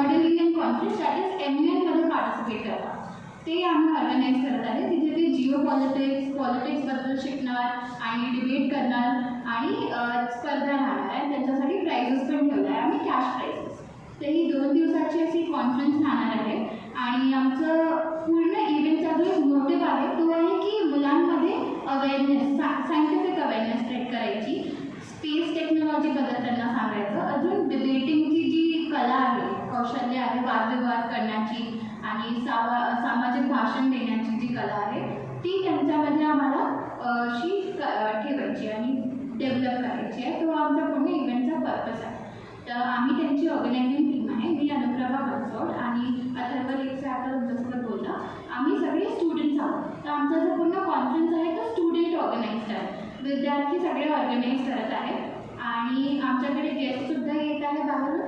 Model Indian conference that is MUN participate करतात. ते आम्ही ऑर्गनाईज करत आहे. तिथे ते जिओ पॉलिटिक्सबद्दल शिकणार आणि डिबेट करणार आणि स्पर्धा राहणार आहे. त्यांच्यासाठी प्राइजेस पण ठेवले आहे आम्ही, कॅश प्राइजेस. तर ही 2 दिवसाची अशी कॉन्फरन्स राहणार आहे. आणि आमचं पूर्ण इव्हेंटचा जो मोटिव्ह आहे तो आहे की मुलांमध्ये अवेअरनेस, सायंटिफिक अवेअरनेस स्प्रेड करायची, स्पेस टेक्नॉलॉजीबद्दल त्यांना सांगायचं, अजून डिबेटिंगची जी कला आहे, कौशल्य आहे, वादविवाद करण्याची आणि सामाजिक भाषण देण्याची जी कला आहे ती त्यांच्यामध्ये आम्हाला अशी ठेवायची आणि डेव्हलप करायची आहे. तो आमचा पूर्ण इव्हेंटचा पर्पज आहे. तर आम्ही त्यांची ऑर्गनायझिंग टीम आहे. मी अनुप्रमा बनसोड आणि अथर्व लेक्से आता तुमच्यासोबत बोलला. आम्ही सगळे स्टुडंट्स आहोत. तर आमचा जो पूर्ण कॉन्फरन्स आहे तो स्टुडंट ऑर्गनाइज्ड आहे. विद्यार्थी सगळे ऑर्गनाईज करत आहेत आणि आमच्याकडे गेस्टसुद्धा येत आहे बाहेरून.